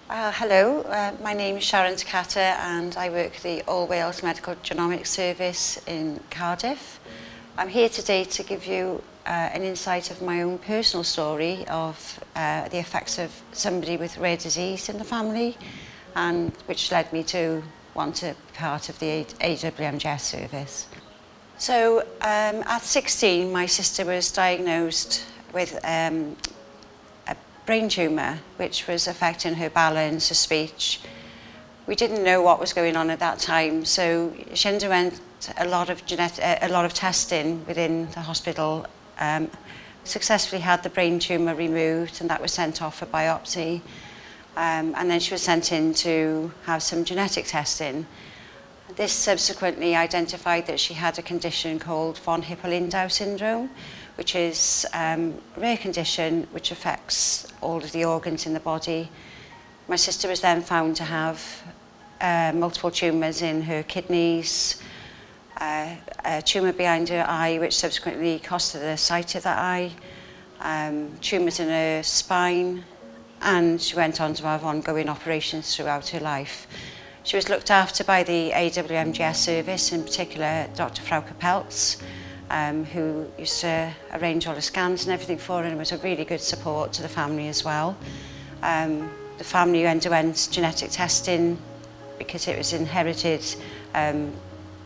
Hello, my name is Sharon Takata and I work at the All Wales Medical Genomics Service in Cardiff. I'm here today to give you an insight of my own personal story of the effects of somebody with rare disease in the family, and which led me to want to be part of the AWMGS service. So at 16, my sister was diagnosed with a brain tumour which was affecting her balance, her speech. We didn't know what was going on at that time, so she underwent a lot of testing within the hospital, successfully had the brain tumour removed, and that was sent off for biopsy. And then she was sent in to have some genetic testing. This subsequently identified that she had a condition called von Hippel-Lindau syndrome, which is a rare condition which affects all of the organs in the body. My sister was then found to have multiple tumours in her kidneys, a tumour behind her eye which subsequently cost her the sight of that eye, tumours in her spine, and she went on to have ongoing operations throughout her life. She was looked after by the AWMGS service, in particular Dr. Frauke Peltz, who used to arrange all the scans and everything for her, and was a really good support to the family as well. The family underwent genetic testing because it was inherited,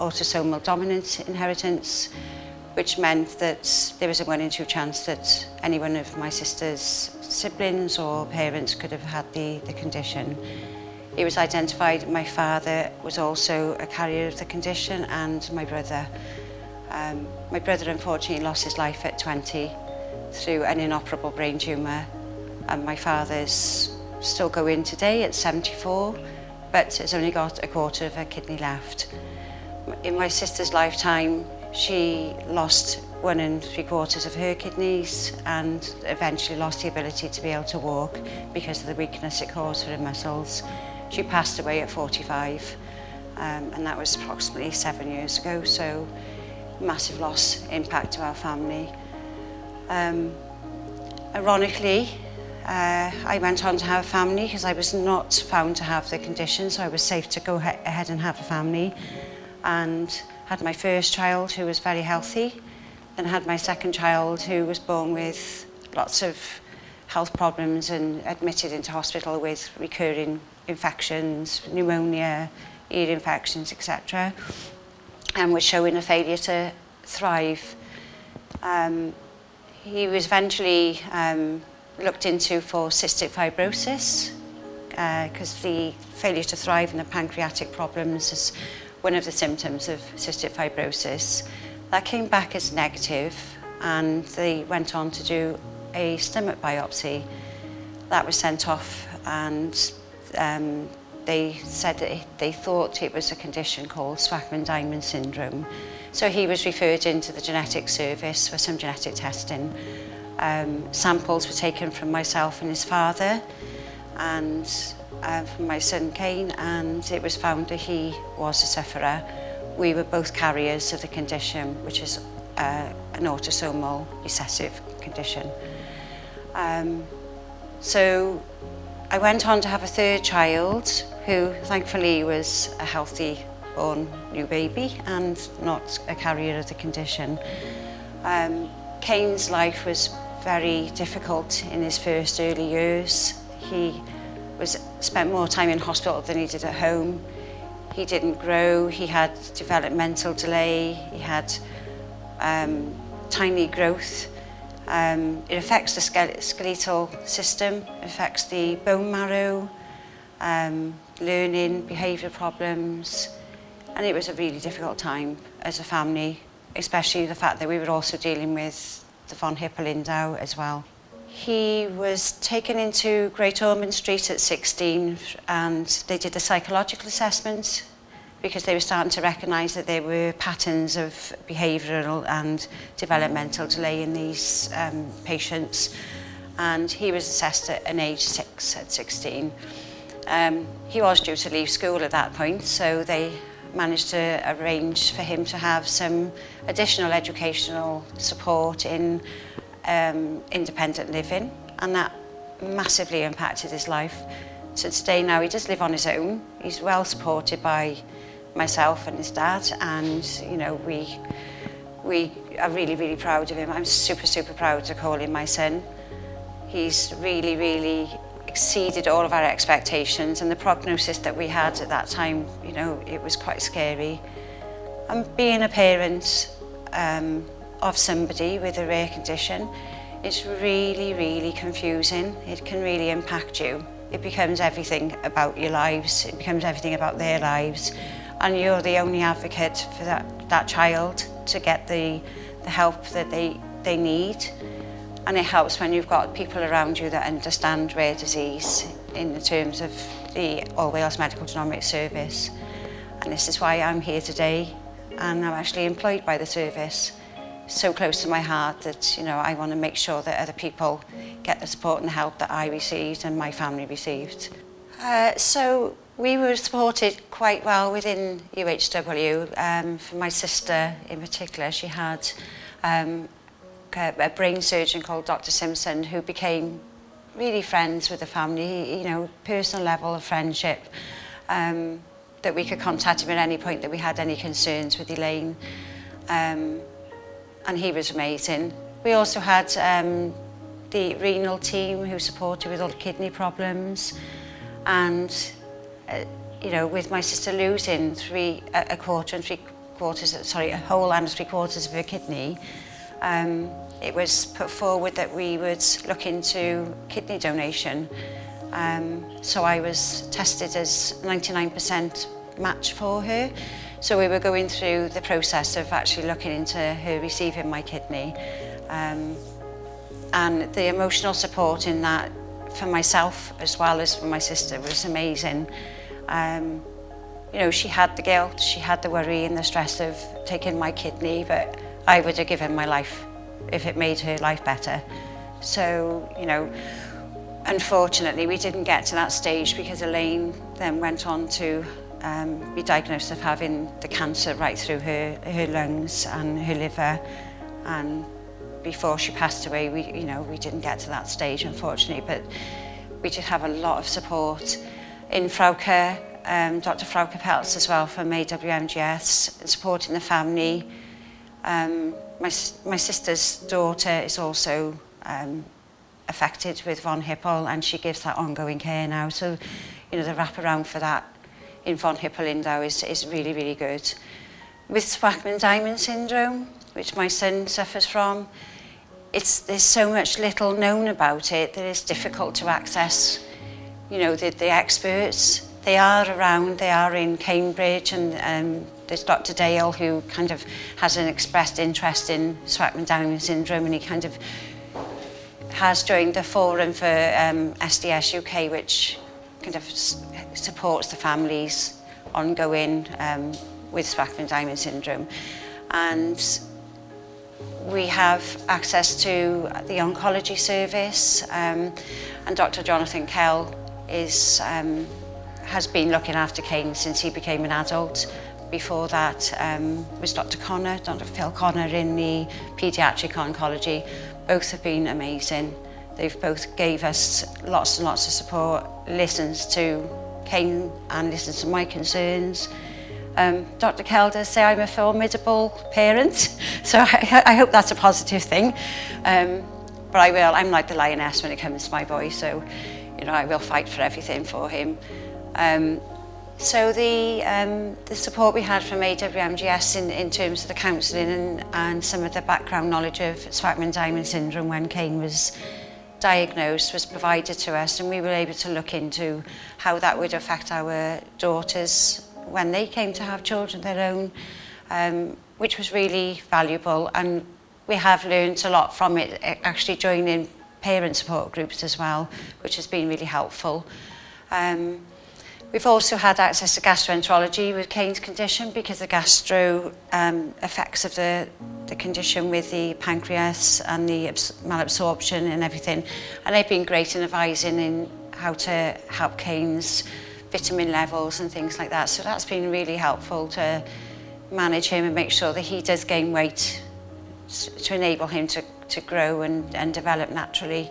autosomal dominant inheritance, which meant that there was a 1 in 2 chance that any one of my sister's siblings or parents could have had the condition. It was identified my father was also a carrier of the condition, and my brother. My brother unfortunately lost his life at 20 through an inoperable brain tumour, and my father's still going today at 74, but has only got a quarter of a kidney left. In my sister's lifetime, she lost 1 3/4 of her kidneys and eventually lost the ability to be able to walk because of the weakness it caused for her muscles. She passed away at 45, and that was approximately 7 years ago, so massive loss impact to our family. Ironically, I went on to have a family because I was not found to have the condition, so I was safe to go ahead and have a family, and had my first child who was very healthy, then had my second child who was born with lots of health problems and admitted into hospital with recurring infections, pneumonia, ear infections, etc., and was showing a failure to thrive. He was eventually looked into for cystic fibrosis because the failure to thrive and the pancreatic problems is one of the symptoms of cystic fibrosis. That came back as negative, and they went on to do a stomach biopsy. That was sent off, and they said that they thought it was a condition called Swachman-Diamond syndrome. So he was referred into the genetic service for some genetic testing. Samples were taken from myself and his father, and from my son Kane, and it was found that he was a sufferer. We were both carriers of the condition, which is an autosomal recessive condition. So I went on to have a third child, who thankfully was a healthy born new baby and not a carrier of the condition. Kane's life was very difficult in his first early years. He spent more time in hospital than he did at home. He didn't grow, he had developmental delay, he had tiny growth. It affects the skeletal system, it affects the bone marrow, learning, behaviour problems, and it was a really difficult time as a family, especially the fact that we were also dealing with the von Hippel-Lindau as well. He was taken into Great Ormond Street at 16, and they did a psychological assessment because they were starting to recognise that there were patterns of behavioural and developmental delay in these patients, and he was assessed at an age 6 at 16. He was due to leave school at that point, so they managed to arrange for him to have some additional educational support in independent living, and that massively impacted his life. to today now he does live on his own. He's well supported by myself and his dad, and you know, we are really, really proud of him. I'm super, super proud to call him my son. He's really, really exceeded all of our expectations, and the prognosis that we had at that time, you know, it was quite scary. And being a parent of somebody with a rare condition, it's really, really confusing. It can really impact you. It becomes everything about your lives. It becomes everything about their lives. And you're the only advocate for that child to get the help that they need. And it helps when you've got people around you that understand rare disease in the terms of the All Wales Medical Genomics service. And this is why I'm here today, and I'm actually employed by the service. So close to my heart that, you know, I want to make sure that other people get the support and help that I received and my family received. So we were supported quite well within UHW. For my sister in particular, she had a brain surgeon called Dr. Simpson, who became really friends with the family, you know, personal level of friendship, that we could contact him at any point that we had any concerns with Elaine. And he was amazing. We also had the renal team who supported with all the kidney problems, and you know, with my sister losing a whole and 3/4 of her kidney, it was put forward that we would look into kidney donation. So I was tested as 99% match for her. So we were going through the process of actually looking into her receiving my kidney. And the emotional support in that for myself as well as for my sister was amazing. You know, she had the guilt, she had the worry and the stress of taking my kidney, but I would have given my life if it made her life better. So, you know, unfortunately we didn't get to that stage because Elaine then went on to be diagnosed of having the cancer right through her lungs and her liver, and before she passed away, we didn't get to that stage, unfortunately, but we did have a lot of support in Frauke, Dr. Frauke Peltz as well from AWMGS, supporting the family. My sister's daughter is also affected with von Hippel, and she gives that ongoing care now, so you know, the wraparound for that in von Hippel-Lindau is really, really good. With Swartman-Diamond syndrome, which my son suffers from, there's so much little known about it that it's difficult to access, you know, the experts. They are around, they are in Cambridge, and there's Dr. Dale, who kind of has an expressed interest in Swartman-Diamond syndrome, and he kind of has joined the forum for SDS UK, which kind of supports the families ongoing with Swartman-Diamond syndrome. And we have access to the oncology service, and Dr. Jonathan Kell has been looking after Kane since he became an adult. Before that was Dr. Phil Connor in the paediatric oncology. Both have been amazing. They've both gave us lots and lots of support, listens to Kane and listens to my concerns. Dr. Kell does say I'm a formidable parent, so I hope that's a positive thing. But I'm like the lioness when it comes to my boy, so you know, I will fight for everything for him. So the support we had from AWMGS in terms of the counselling and some of the background knowledge of Swartman-Diamond syndrome when Kane was diagnosed was provided to us, and we were able to look into how that would affect our daughters when they came to have children of their own, which was really valuable, and we have learned a lot from it, actually joining parent support groups as well, which has been really helpful. We've also had access to gastroenterology with Kane's condition because the gastro effects of the condition with the pancreas and the malabsorption and everything. And they've been great in advising in how to help Kane's vitamin levels and things like that. So that's been really helpful to manage him and make sure that he does gain weight to enable him to grow and develop naturally.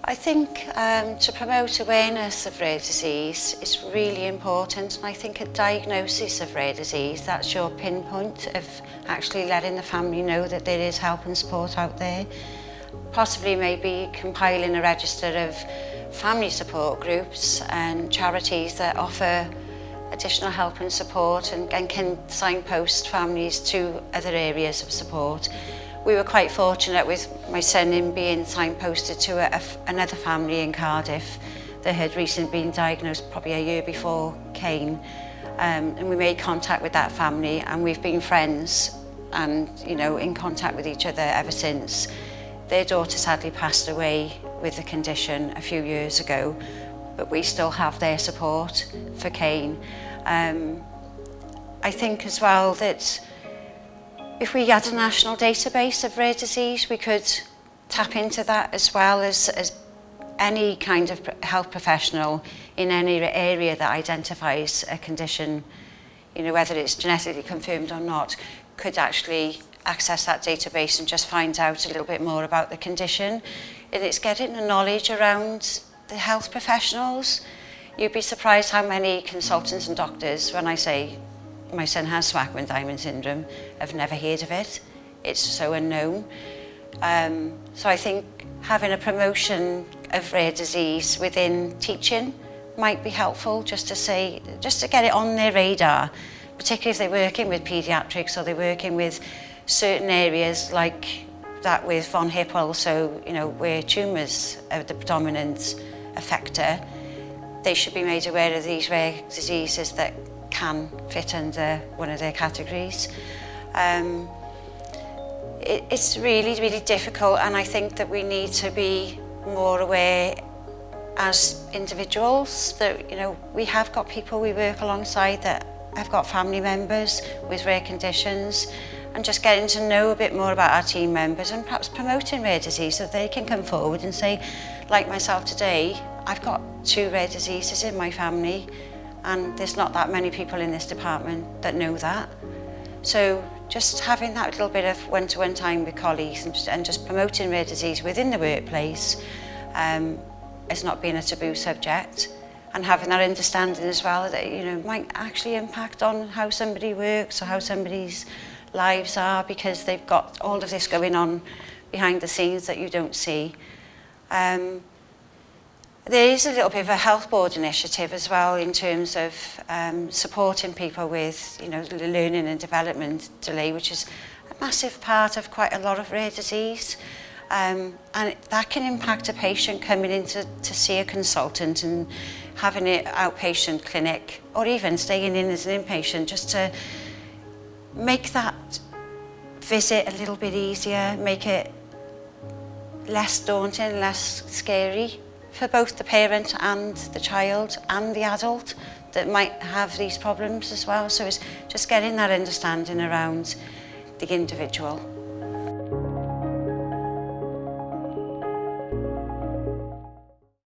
I think to promote awareness of rare disease is really important, and I think a diagnosis of rare disease, that's your pinpoint of actually letting the family know that there is help and support out there. Possibly maybe compiling a register of family support groups and charities that offer additional help and support and can signpost families to other areas of support. We were quite fortunate with my son in being signposted to another family in Cardiff that had recently been diagnosed probably a year before Cain, and we made contact with that family, and we've been friends and in contact with each other ever since. Their daughter sadly passed away with the condition a few years ago, but we still have their support for Cain. I think as well that if we had a national database of rare disease, we could tap into that as well as any kind of health professional in any area that identifies a condition, whether it's genetically confirmed or not, could actually access that database and just find out a little bit more about the condition. And it's getting the knowledge around the health professionals. You'd be surprised how many consultants and doctors, when I say my son has Swackman-Diamond syndrome, have never heard of it. It's so unknown. So I think having a promotion of rare disease within teaching might be helpful, just to get it on their radar, particularly if they're working with paediatrics or they're working with certain areas like that with von Hipp also, where tumours are the predominant effector. They should be made aware of these rare diseases that can fit under one of their categories. It's really, really difficult, and I think that we need to be more aware as individuals that, we have got people we work alongside that have got family members with rare conditions, and just getting to know a bit more about our team members and perhaps promoting rare disease so they can come forward and say, like myself today, I've got 2 rare diseases in my family, and there's not that many people in this department that know that. So just having that little bit of one-to-one time with colleagues and just promoting rare disease within the workplace as not being a taboo subject, and having that understanding as well that might actually impact on how somebody works or how somebody's lives are, because they've got all of this going on behind the scenes that you don't see. There is a little bit of a health board initiative as well in terms of supporting people with the learning and development delay, which is a massive part of quite a lot of rare disease. And that can impact a patient coming in to see a consultant and having an outpatient clinic, or even staying in as an inpatient, just to make that visit a little bit easier, make it less daunting, less scary for both the parent and the child and the adult that might have these problems as well. So it's just getting that understanding around the individual.